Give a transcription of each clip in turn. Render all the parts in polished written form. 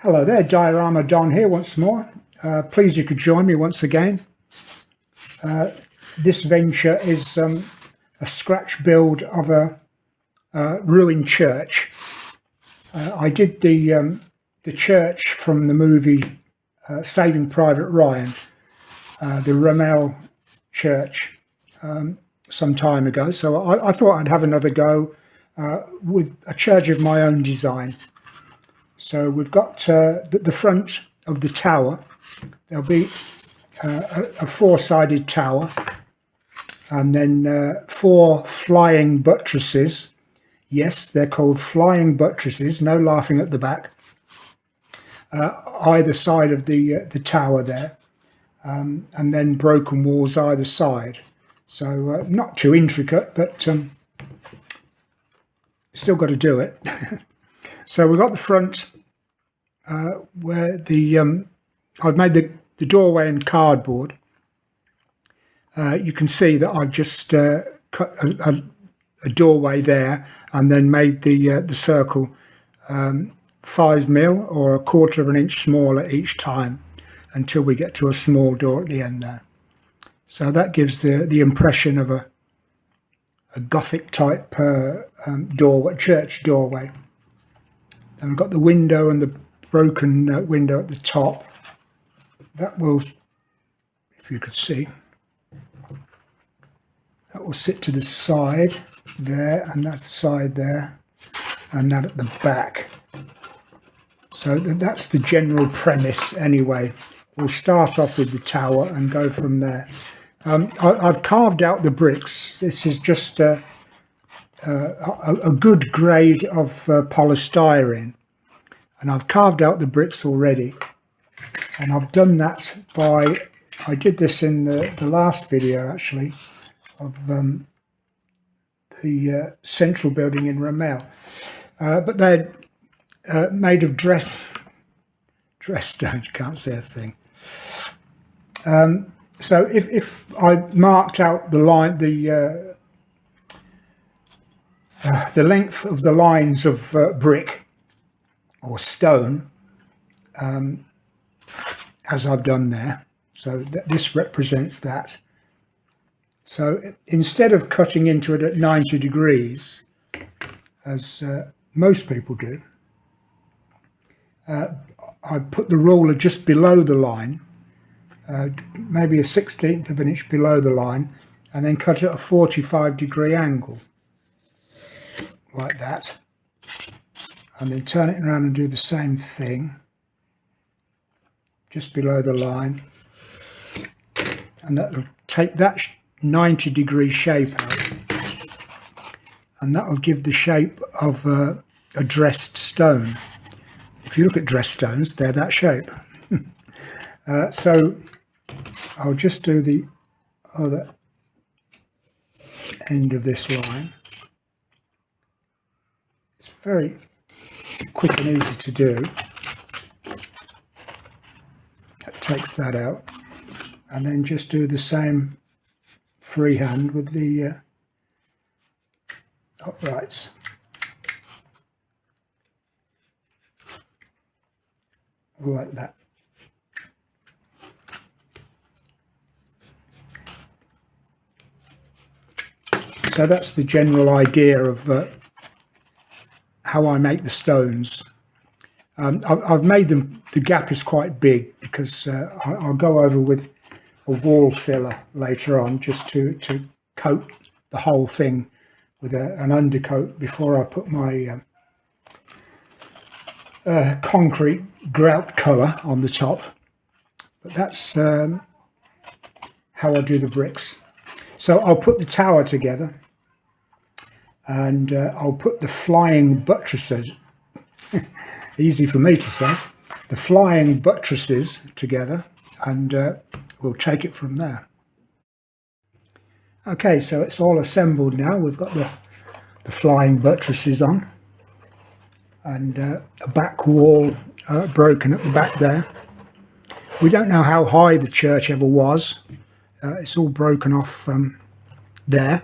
Hello there, Diorama Don here once more. Pleased you could join me once again. This venture is a scratch build of a ruined church. I did the church from the movie Saving Private Ryan, the Rommel church, some time ago. So I thought I'd have another go with a church of my own design. So we've got the front of the tower. There'll be a four-sided tower, and then four flying buttresses. Yes, they're called flying buttresses, no laughing at the back, either side of the tower there, and then broken walls either side. So not too intricate, but still got to do it. So we've got the front where I've made the doorway in cardboard. You can see that I've just cut a doorway there and then made the circle 5mm or 1/4 of an inch smaller each time until we get to a small door at the end there. So that gives the impression of a Gothic type church doorway. Then we've got the window and the broken window at the top. That will, if you could see, that will sit to the side there, and that side there, and that at the back. So that's the general premise anyway. We'll start off with the tower and go from there. I've carved out the bricks. This is just a good grade of polystyrene, and I've carved out the bricks already, and I've done that by, I did this in the last video actually, of the central building in Rommel, but they're made of dress stone. You can't see a thing. So if I marked out the line, the length of the lines of brick or stone, as I've done there, so this represents that. So instead of cutting into it at 90 degrees, as most people do, I put the ruler just below the line, maybe a 1/16 of an inch below the line, and then cut at a 45-degree angle, like that. And then turn it around and do the same thing, just below the line. And that will take that 90-degree shape out, and that will give the shape of a dressed stone. If you look at dressed stones, they're that shape. So I'll just do the other end of this line. It's very quick and easy to do. That takes that out, and then just do the same freehand with the uprights. Like that. So that's the general idea of how I make the stones. I've made them, the gap is quite big because I'll go over with a wall filler later on, just to coat the whole thing with an undercoat before I put my concrete grout colour on the top. But that's how I do the bricks. So I'll put the tower together, and I'll put the flying buttresses, easy for me to say, the flying buttresses together, and we'll take it from there. Okay, so it's all assembled now. We've got the flying buttresses on, and a back wall broken at the back there. We don't know how high the church ever was. It's all broken off there.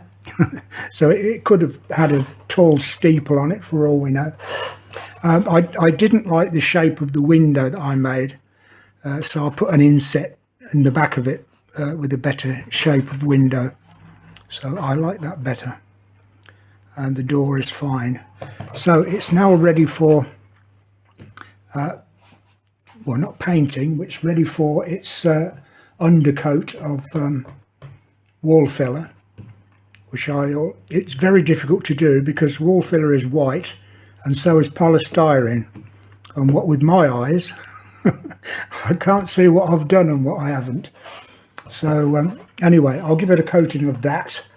So it could have had a tall steeple on it for all we know. I didn't like the shape of the window that I made, so I put an inset in the back of it with a better shape of window. So I like that better. And the door is fine. So it's now ready for, well, not painting, but it's ready for its undercoat of wall filler, which it's very difficult to do because wall filler is white and so is polystyrene. And what with my eyes, I can't see what I've done and what I haven't. So anyway, I'll give it a coating of that,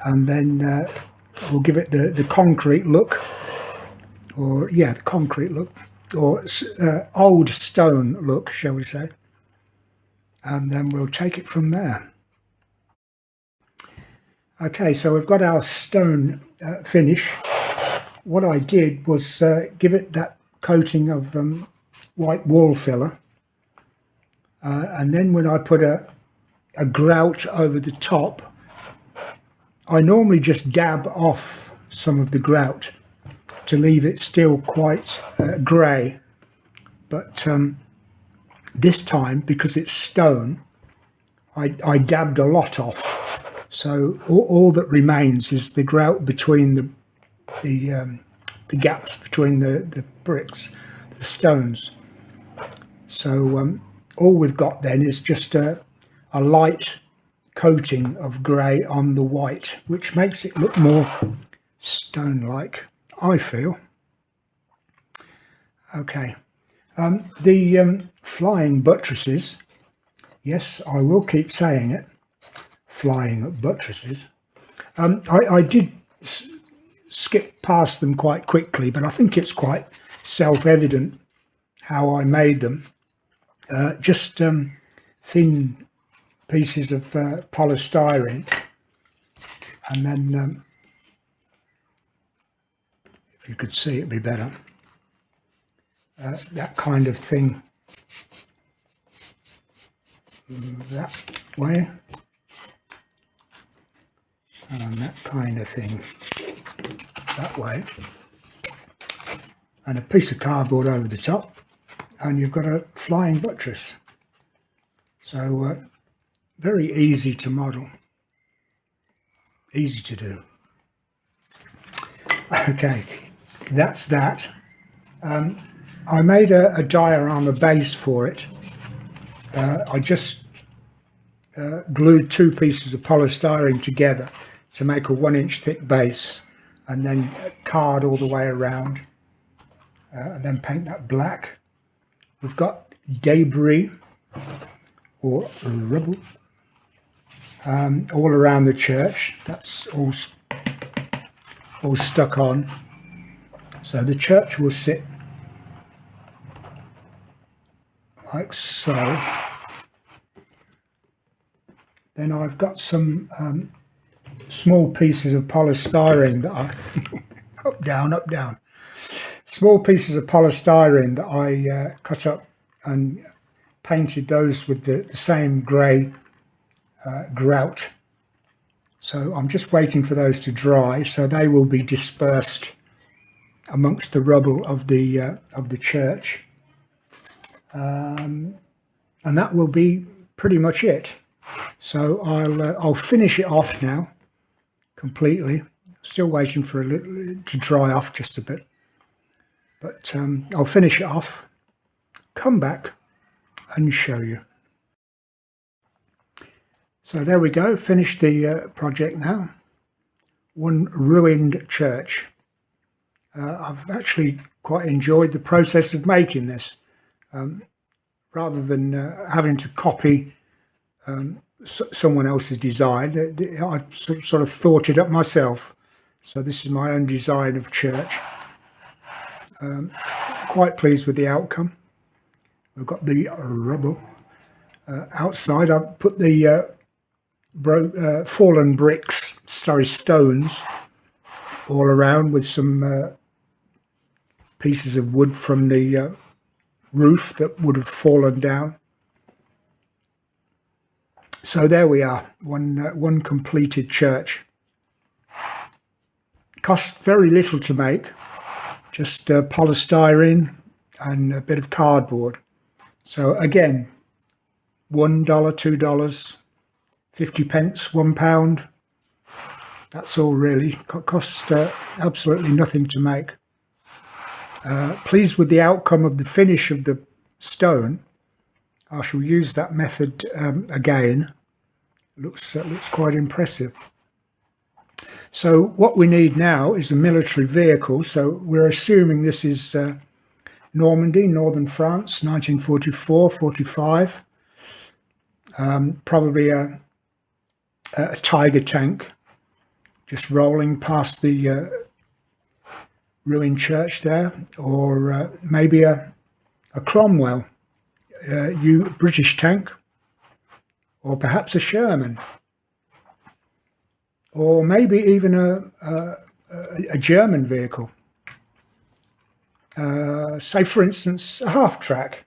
and then we'll give it the concrete look, or yeah, the concrete look, or old stone look, shall we say, and then we'll take it from there. Okay, so we've got our stone finish. What I did was give it that coating of white wall filler, and then when I put a grout over the top, I normally just dab off some of the grout to leave it still quite grey, but this time, because it's stone, I dabbed a lot off, so all that remains is the grout between the gaps between the bricks, the stones. So all we've got then is just a light coating of grey on the white, which makes it look more stone-like, I feel. Okay, the flying buttresses, yes, I will keep saying it, flying buttresses. I did skip past them quite quickly, but I think it's quite self-evident how I made them. Just thin pieces of polystyrene, and then if you could see, it'd be better. That kind of thing that way, and that kind of thing that way, and a piece of cardboard over the top, and you've got a flying buttress. So very easy to model, easy to do. Okay, that's that. I made a diorama base for it. I just glued two pieces of polystyrene together to make a 1-inch thick base, and then card all the way around, and then paint that black. We've got debris or rubble all around the church. That's all stuck on. So the church will sit like so. Then I've got some small pieces of polystyrene that I up down, small pieces of polystyrene that I cut up and painted those with the same grey grout. So I'm just waiting for those to dry, so they will be dispersed amongst the rubble of the church, and that will be pretty much it. So I'll finish it off now completely. Still waiting for a little to dry off just a bit, but I'll finish it off, come back and show you. So there we go, finished the project now. One ruined church. I've actually quite enjoyed the process of making this, rather than having to copy someone else's design. I sort of thought it up myself. So this is my own design of church. Quite pleased with the outcome. We've got the rubble outside. I've put the fallen bricks, stones, all around with some pieces of wood from the roof that would have fallen down. So there we are, one completed church. Cost very little to make, just polystyrene and a bit of cardboard. So again, $1, $2, 50 pence, £1. That's all really. Costs absolutely nothing to make. Pleased with the outcome of the finish of the stone. I shall use that method again. Looks quite impressive. So what we need now is a military vehicle. So we're assuming this is Normandy, northern France, 1944-45. Probably a Tiger tank just rolling past the ruined church there, or maybe a Cromwell, British tank, or perhaps a Sherman, or maybe even a German vehicle. Say, for instance, a half-track.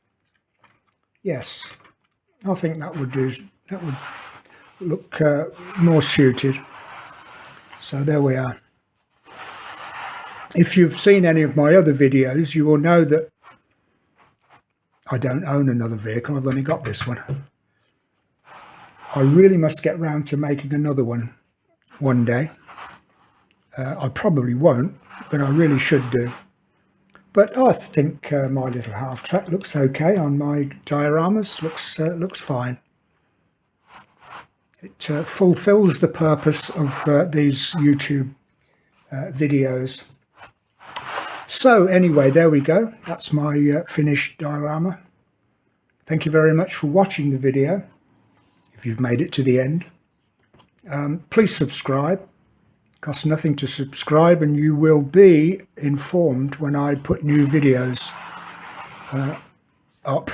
Yes, I think that would do. That would look more suited. So there we are. If you've seen any of my other videos, you will know that I don't own another vehicle. I've only got this one. I really must get round to making another one day. I probably won't, but I really should do. But I think my little half-track looks okay on my dioramas. Looks fine. It fulfills the purpose of these YouTube videos. So anyway, there we go. That's my finished diorama. Thank you very much for watching the video, if you've made it to the end. Please subscribe. It costs nothing to subscribe, and you will be informed when I put new videos up,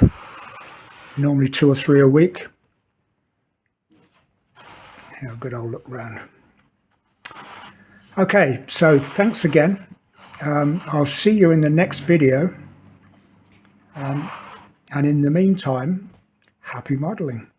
normally 2 or 3 a week. Have a good old look round. Okay, so thanks again. I'll see you in the next video. And in the meantime, happy modeling.